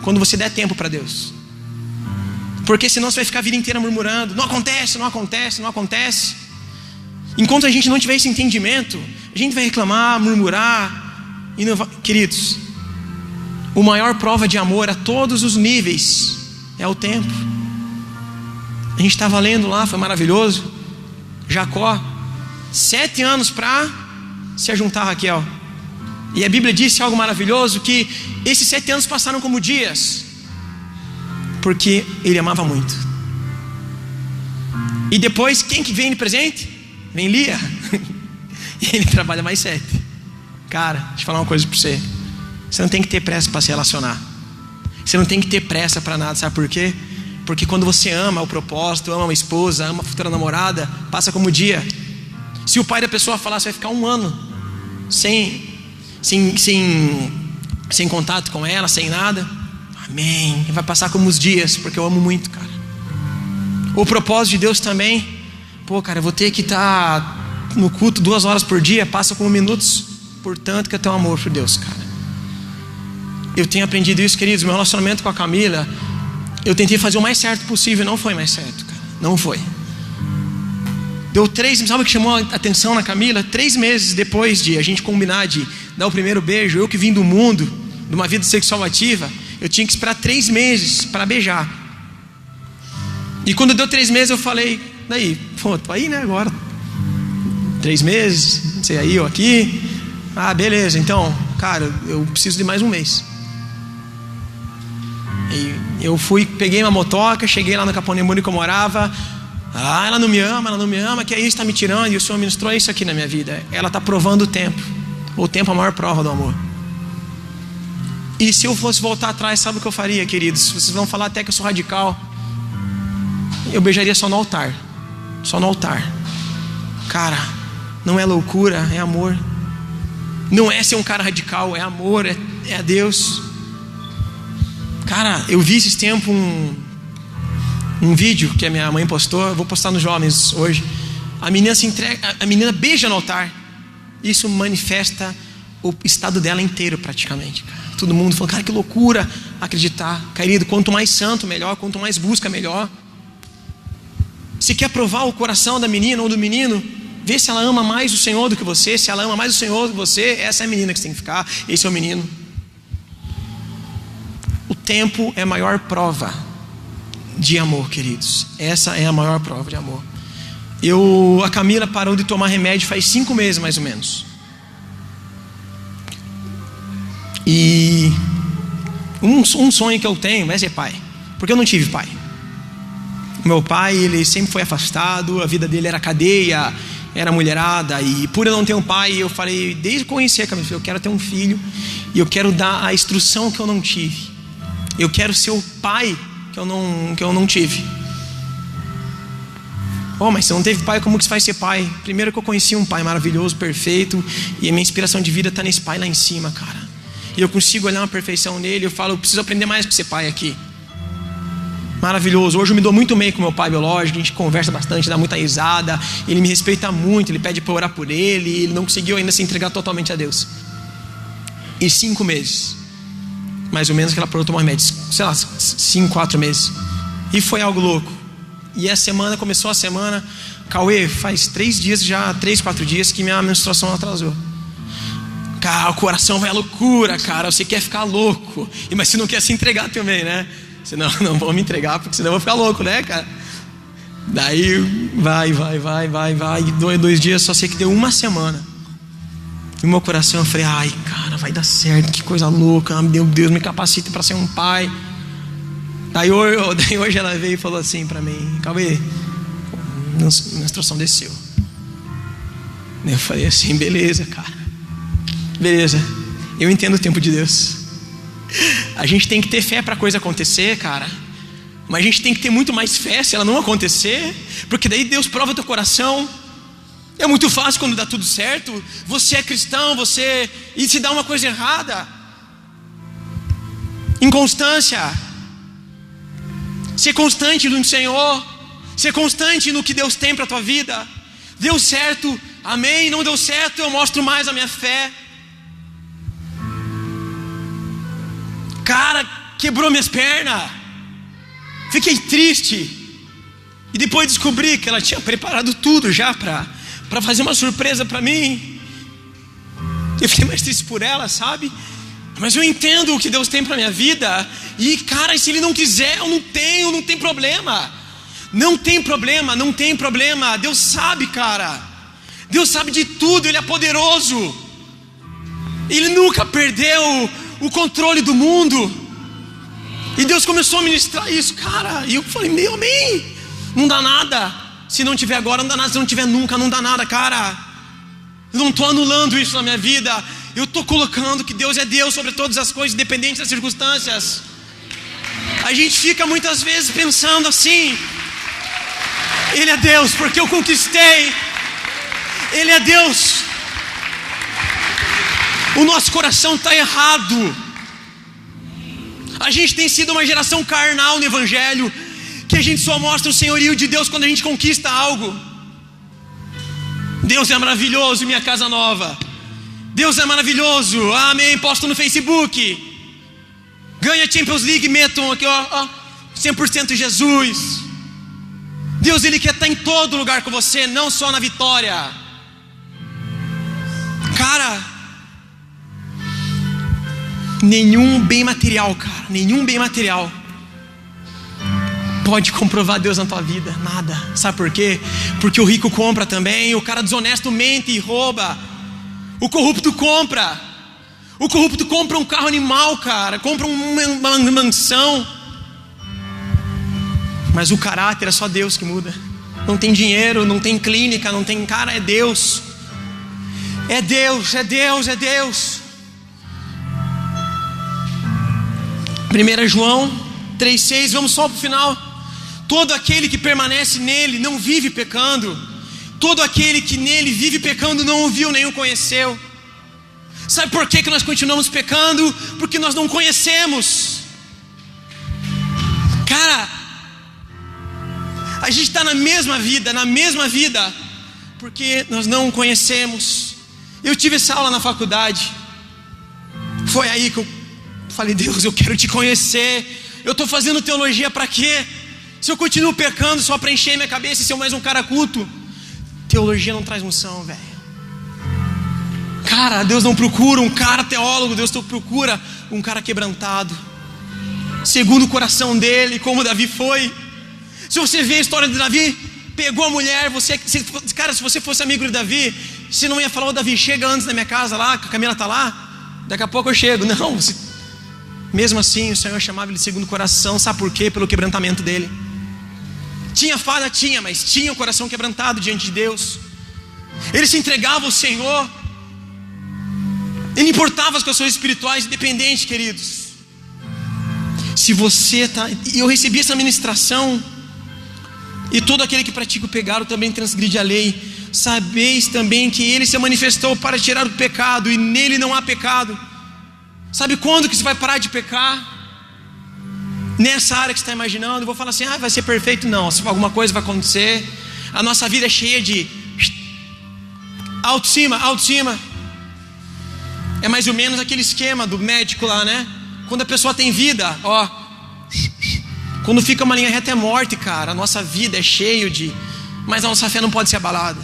Quando você der tempo para Deus. Porque senão você vai ficar a vida inteira murmurando: não acontece, não acontece, não acontece. Enquanto a gente não tiver esse entendimento, a gente vai reclamar, murmurar e não vai... Queridos, o maior prova de amor a todos os níveis é o tempo. A gente estava lendo lá, foi maravilhoso. Jacó, 7 anos para se ajuntar a Raquel. E a Bíblia disse algo maravilhoso, que esses 7 anos passaram como dias, porque ele amava muito. E depois, quem que vem de presente? Vem Lia. E ele trabalha mais 7. Cara, deixa eu falar uma coisa para você. Você não tem que ter pressa para se relacionar. Você não tem que ter pressa para nada, sabe por quê? Porque quando você ama o propósito, ama uma esposa, ama a futura namorada, passa como dia. Se o pai da pessoa falar, você vai ficar 1 ano sem contato com ela, sem nada. Amém. Vai passar como os dias, porque eu amo muito, cara. O propósito de Deus também. Pô, cara, eu vou ter que estar no culto 2 horas por dia, passa como minutos. Portanto que eu tenho amor por Deus, cara. Eu tenho aprendido isso, queridos. Meu relacionamento com a Camila, eu tentei fazer o mais certo possível, não foi mais certo, cara. Não foi. Deu 3, sabe o que chamou a atenção na Camila? 3 meses depois de a gente combinar de dar o primeiro beijo, eu que vim do mundo, de uma vida sexual ativa, eu tinha que esperar 3 meses para beijar. E quando deu 3 meses eu falei, daí, pô, tô aí, né, agora 3 meses, não sei aí, eu aqui. Ah, beleza, então, cara, eu preciso de mais um mês. E eu fui, peguei uma motoca, cheguei lá no Caponemuni que eu morava. Ah, ela não me ama, que aí está me tirando. E o Senhor ministrou isso aqui na minha vida. Ela está provando o tempo. O tempo é a maior prova do amor. E se eu fosse voltar atrás, sabe o que eu faria, queridos? Vocês vão falar até que eu sou radical. Eu beijaria só no altar. Só no altar. Cara, não é loucura, é amor. Não é ser um cara radical, é amor, é a Deus. Cara, eu vi esses tempos um vídeo que a minha mãe postou. Eu vou postar nos jovens hoje. A menina se entrega, a menina beija no altar. Isso manifesta o estado dela inteiro praticamente, cara. Todo mundo falou, cara, que loucura acreditar. Querido, quanto mais santo, melhor. Quanto mais busca, melhor. Se quer provar o coração da menina ou do menino, vê se ela ama mais o Senhor do que você. Se ela ama mais o Senhor do que você, essa é a menina que você tem que ficar. Esse é o menino. O tempo é a maior prova de amor, queridos. Essa é a maior prova de amor. A Camila parou de tomar remédio faz 5 meses mais ou menos. E um sonho que eu tenho é ser pai, porque eu não tive pai. O meu pai, ele sempre foi afastado, a vida dele era cadeia, era mulherada. E por eu não ter um pai, eu falei, desde que conhecer a Camila, eu quero ter um filho. E eu quero dar a instrução que eu não tive. Eu quero ser o pai que eu não tive. Oh, mas você não teve pai, como que você vai ser pai? Primeiro que eu conheci um pai maravilhoso, perfeito. E a minha inspiração de vida está nesse pai lá em cima, cara. E eu consigo olhar uma perfeição nele. Eu falo, eu preciso aprender mais com ser pai aqui. Maravilhoso. Hoje eu me dou muito bem com meu pai biológico. A gente conversa bastante, dá muita risada. Ele me respeita muito, ele pede para orar por ele. Ele não conseguiu ainda se entregar totalmente a Deus. E 5 meses, mais ou menos, que ela parou de tomar remédio. Sei lá, 5, 4 meses. E foi algo louco. E a semana, começou a semana. Cauê, faz 3 dias já, 3, 4 dias que minha menstruação atrasou. Cara, o coração vai à loucura, cara. Você quer ficar louco. Mas você não quer se entregar também, né? Senão, não vou me entregar, porque senão eu vou ficar louco, né, cara? Daí, vai. E 2 dias, só sei que deu 1 semana. E o meu coração, eu falei, ai, cara, vai dar certo. Que coisa louca. Meu Deus, me capacita para ser um pai. Daí hoje ela veio e falou assim para mim, Cauê, a menstruação desceu. Eu falei assim, beleza, cara. Beleza, eu entendo o tempo de Deus. A gente tem que ter fé para a coisa acontecer, cara. Mas a gente tem que ter muito mais fé se ela não acontecer, porque daí Deus prova teu coração. É muito fácil quando dá tudo certo. Você é cristão, e se dá uma coisa errada. Inconstância. Ser constante no Senhor. Ser constante no que Deus tem para a tua vida. Deu certo, amém. Não deu certo, eu mostro mais a minha fé. Cara, quebrou minhas pernas. Fiquei triste. E depois descobri que ela tinha preparado tudo já para fazer uma surpresa para mim. Eu fiquei mais triste por ela, sabe? Mas eu entendo o que Deus tem para minha vida. E cara, se Ele não quiser, eu não tem problema. Não tem problema. Deus sabe, cara. Deus sabe de tudo, Ele é poderoso. Ele nunca perdeu o controle do mundo. E Deus começou a ministrar isso, cara. E eu falei, meu amém. Não dá nada. Se não tiver agora, não dá nada. Se não tiver nunca, não dá nada, cara. Eu não estou anulando isso na minha vida. Eu estou colocando que Deus é Deus sobre todas as coisas, independente das circunstâncias. A gente fica muitas vezes pensando assim, Ele é Deus porque eu conquistei. Ele é Deus. O nosso coração está errado. A gente tem sido uma geração carnal no Evangelho, que a gente só mostra o senhorio de Deus quando a gente conquista algo. Deus é maravilhoso, minha casa nova. Deus é maravilhoso, amém, posto no Facebook. Ganha Champions League, metam aqui, ó, 100% Jesus. Deus, Ele quer estar em todo lugar com você, não só na vitória. Cara, Nenhum bem material, cara, nenhum bem material pode comprovar Deus na tua vida, nada. Sabe por quê? Porque o rico compra também, o cara desonesto mente e rouba, o corrupto compra um carro animal, cara, compra uma mansão, mas o caráter é só Deus que muda. Não tem dinheiro, não tem clínica, não tem, cara, é Deus. É Deus, é Deus, é Deus. 1 João 3,6, vamos só para o final. Todo aquele que permanece nele não vive pecando. Todo aquele que nele vive pecando não o viu nem o conheceu. Sabe por que nós continuamos pecando? Porque nós não conhecemos. Cara, a gente está na mesma vida, porque nós não conhecemos. Eu tive essa aula na faculdade. Foi aí que eu falei: Deus, eu quero te conhecer. Eu estou fazendo teologia para quê? Se eu continuo pecando só para encher minha cabeça e ser mais um cara culto, teologia não traz unção, velho. Cara, Deus não procura um cara teólogo, Deus procura um cara quebrantado, segundo o coração dele, como Davi foi. Se você vê a história de Davi, pegou a mulher, cara, se você fosse amigo de Davi, você não ia falar: ô Davi, chega antes da minha casa lá, que a Camila está lá, daqui a pouco eu chego. Não, mesmo assim o Senhor chamava ele de segundo o coração. Sabe por quê? Pelo quebrantamento dele. Tinha falha, tinha, mas tinha o coração quebrantado diante de Deus. Ele se entregava ao Senhor. Ele importava as questões espirituais, independente, queridos. Se você está... Eu recebi essa ministração. E todo aquele que pratica o pecado também transgride a lei. Sabeis também que ele se manifestou para tirar o pecado, e nele não há pecado. Sabe quando que você vai parar de pecar? Nessa área que você está imaginando. Eu vou falar assim: vai ser perfeito. Não, se alguma coisa vai acontecer. A nossa vida é cheia de alto em cima, alto em cima. É mais ou menos aquele esquema do médico lá, né? Quando a pessoa tem vida, ó, quando fica uma linha reta é morte, cara. A nossa vida é cheio de... Mas a nossa fé não pode ser abalada.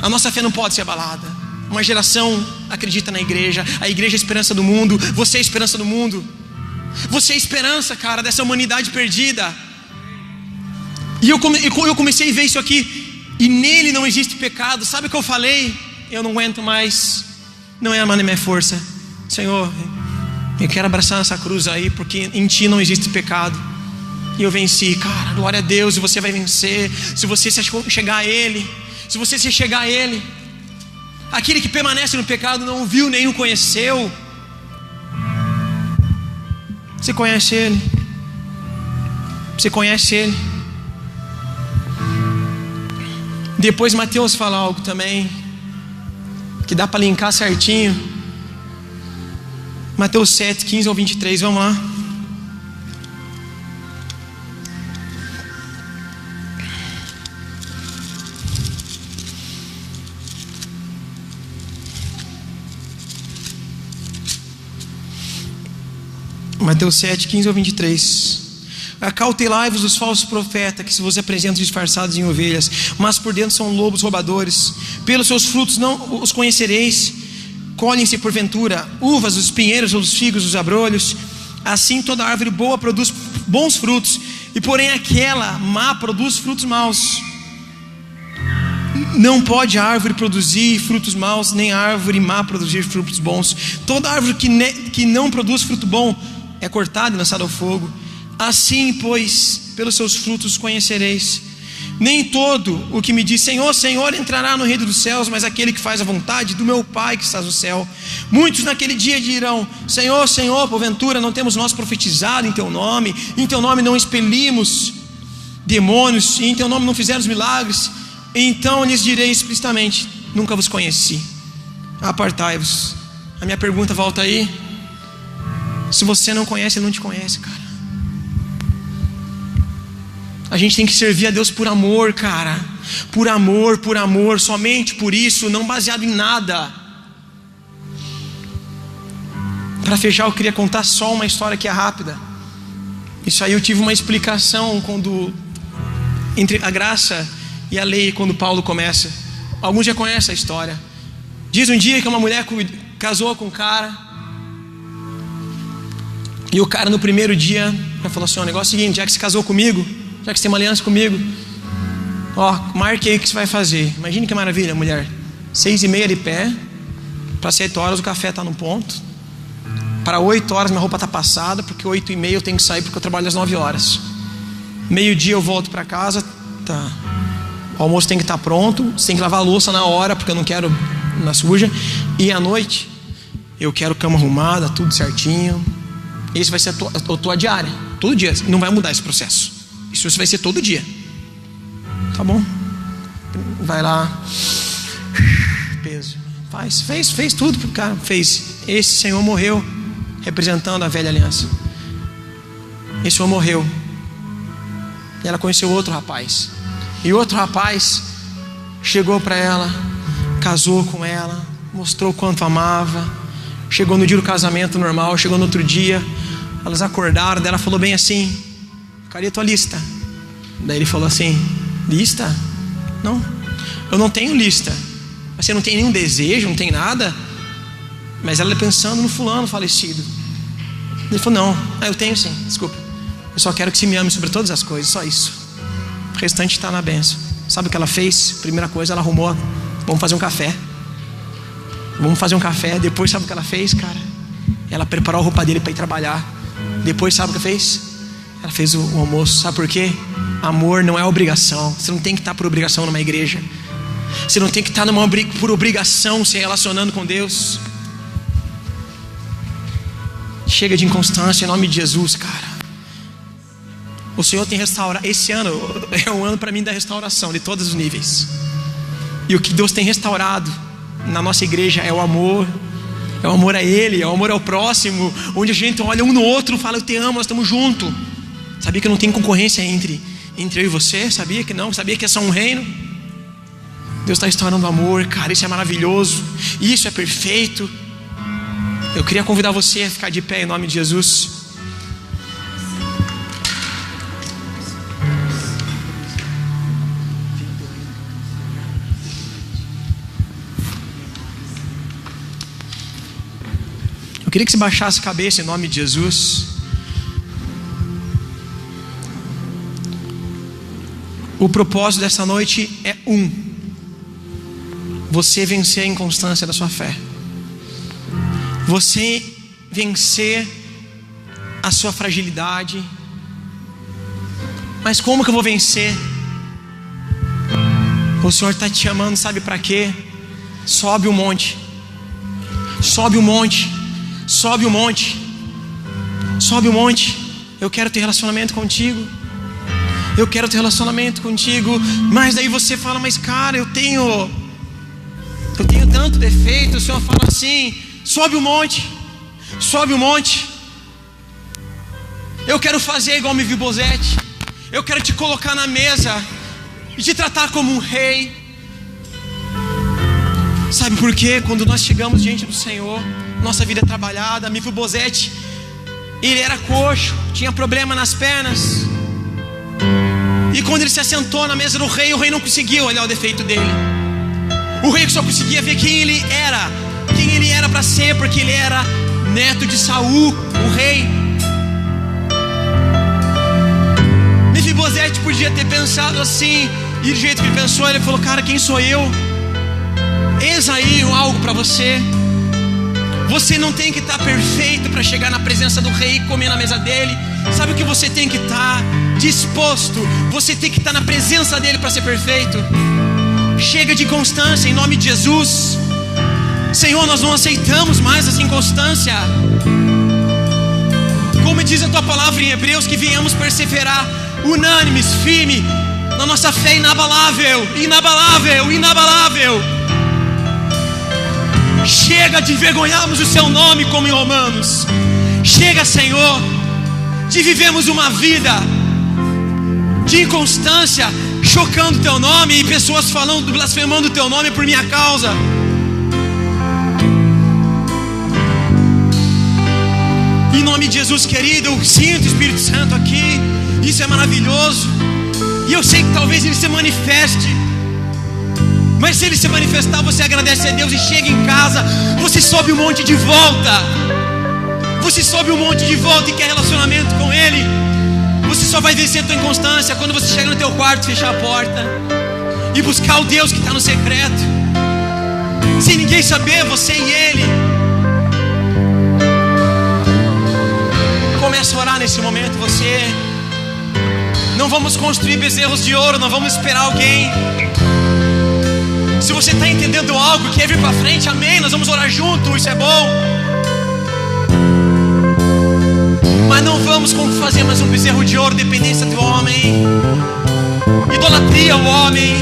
A nossa fé não pode ser abalada. Uma geração acredita na igreja. A igreja é a esperança do mundo. Você é a esperança do mundo. Você é a esperança, cara, dessa humanidade perdida. E eu comecei a ver isso aqui. E nele não existe pecado. Sabe o que eu falei? Eu não aguento mais. Não é a minha força. Senhor, eu quero abraçar essa cruz aí, porque em ti não existe pecado. E eu venci, cara, glória a Deus. E você vai vencer se você se chegar a Ele. Se você se chegar a Ele. Aquele que permanece no pecado não o viu nem o conheceu. Você conhece Ele? Você conhece Ele? Depois Mateus fala algo também que dá para linkar certinho. Mateus 7, 15 ao 23, vamos lá. Mateus 7, 15 ao 23. Acautelai-vos dos falsos profetas, que se vos apresentam disfarçados em ovelhas, mas por dentro são lobos roubadores. Pelos seus frutos não os conhecereis. Colhem-se porventura uvas dos pinheiros ou dos figos dos abrolhos? Assim toda árvore boa produz bons frutos, e porém aquela má produz frutos maus. Não pode a árvore produzir frutos maus, nem a árvore má produzir frutos bons. Toda árvore que não produz fruto bom é cortada e lançada ao fogo. Assim, pois, pelos seus frutos conhecereis. Nem todo o que me diz Senhor, Senhor entrará no reino dos céus, mas aquele que faz a vontade do meu Pai que está no céu. Muitos naquele dia dirão: Senhor, Senhor, porventura não temos nós profetizado em teu nome? Em teu nome não expelimos demônios, e em teu nome não fizemos milagres? Então lhes direi explicitamente: nunca vos conheci, apartai-vos. A minha pergunta volta aí. Se você não conhece, Ele não te conhece, cara. A gente tem que servir a Deus por amor, cara. Por amor, somente por isso, não baseado em nada. Para fechar, eu queria contar só uma história que é rápida. Isso aí eu tive uma explicação entre a graça e a lei, quando Paulo começa. Alguns já conhecem a história. Diz um dia que uma mulher casou com um cara, E o cara no primeiro dia falou assim: o negócio é o seguinte, já que você casou comigo, já que você tem uma aliança comigo, marque aí o que você vai fazer. Imagine que maravilha, mulher. 6h30 de pé, para 7 horas o café está no ponto, para 8 horas minha roupa está passada, porque 8h30 eu tenho que sair porque eu trabalho às 9 horas. Meio-dia eu volto para casa, tá. O almoço tem que estar pronto, você tem que lavar a louça na hora, porque eu não quero na suja. E à noite eu quero cama arrumada, tudo certinho. Esse vai ser a tua diária, todo dia. Não vai mudar esse processo. Isso vai ser todo dia. Tá bom? Vai lá, peso. Fez tudo pro cara. Fez. Esse Senhor morreu representando a velha aliança. Esse Senhor morreu. E ela conheceu outro rapaz. E outro rapaz chegou para ela, casou com ela, mostrou o quanto amava. Chegou no dia do casamento normal, chegou no outro dia, elas acordaram, daí ela falou bem assim: cadê a tua lista? Daí ele falou assim: lista? Não, eu não tenho lista. Você não tem nenhum desejo, não tem nada? Mas ela pensando no fulano falecido. Ele falou: não, eu tenho sim, desculpa. Eu só quero que você me ame sobre todas as coisas, só isso. O restante está na bênção. Sabe o que ela fez? Primeira coisa, ela arrumou: vamos fazer um café. Vamos fazer um café. Depois, sabe o que ela fez, cara? Ela preparou a roupa dele para ir trabalhar. Depois, sabe o que fez? Ela fez o almoço. Sabe por quê? Amor não é obrigação. Você não tem que estar por obrigação numa igreja. Você não tem que estar por obrigação se relacionando com Deus. Chega de inconstância em nome de Jesus, cara. O Senhor tem restaurado. Esse ano é um ano para mim da restauração de todos os níveis. E o que Deus tem restaurado na nossa igreja é o amor. É o amor a Ele, é o amor ao próximo. Onde a gente olha um no outro e fala: eu te amo, nós estamos juntos. Sabia que não tem concorrência entre eu e você? Sabia que não? Sabia que é só um reino? Deus está restaurando o amor, cara. Isso é maravilhoso. Isso é perfeito. Eu queria convidar você a ficar de pé em nome de Jesus. Eu queria que você baixasse a cabeça em nome de Jesus. O propósito dessa noite é você vencer a inconstância da sua fé. Você vencer a sua fragilidade. Mas como que eu vou vencer? O Senhor está te chamando, sabe para quê? Sobe o monte. Sobe o monte. Sobe o monte. Sobe o monte. Eu quero ter relacionamento contigo. Eu quero ter relacionamento contigo. Mas daí você fala: mas cara, eu tenho tanto defeito. O Senhor fala assim: sobe o monte. Sobe o monte. Eu quero fazer igual Mefibosete. Eu quero te colocar na mesa e te tratar como um rei. Sabe por quê? Quando nós chegamos diante do Senhor, nossa vida é trabalhada. Mefibosete, ele era coxo, tinha problema nas pernas. E quando ele se assentou na mesa do rei, o rei não conseguia olhar o defeito dele. O rei só conseguia ver quem ele era para ser, porque ele era neto de Saul, o rei. Mefibosete podia ter pensado assim, e do jeito que ele pensou, ele falou: cara, quem sou eu? Eis aí algo para você. Você não tem que estar perfeito para chegar na presença do rei e comer na mesa dele. Sabe o que você tem que estar? Disposto. Você tem que estar na presença dele para ser perfeito. Chega de inconstância em nome de Jesus. Senhor, nós não aceitamos mais essa inconstância. Como diz a tua palavra em Hebreus, que venhamos perseverar unânimes, firme na nossa fé inabalável. Inabalável, inabalável. Chega de envergonharmos o seu nome como em Romanos. Chega, Senhor, de vivermos uma vida de inconstância, chocando o teu nome, e pessoas falando, blasfemando o teu nome por minha causa. Em nome de Jesus, querido, eu sinto o Espírito Santo aqui. Isso é maravilhoso. E eu sei que talvez ele se manifeste. Mas se ele se manifestar, você agradece a Deus e chega em casa, você sobe o monte de volta. você sobe um monte de volta e quer relacionamento com Ele, você só vai vencer a tua inconstância quando você chegar no teu quarto, fechar a porta e buscar o Deus que está no secreto, sem ninguém saber, você e Ele. Começa a orar nesse momento, você. Não vamos construir bezerros de ouro, não vamos esperar alguém. Se você está entendendo algo, quer vir para frente, amém, nós vamos orar junto, isso é bom. Mas não vamos fazer mais um bezerro de ouro, dependência do homem, idolatria ao homem.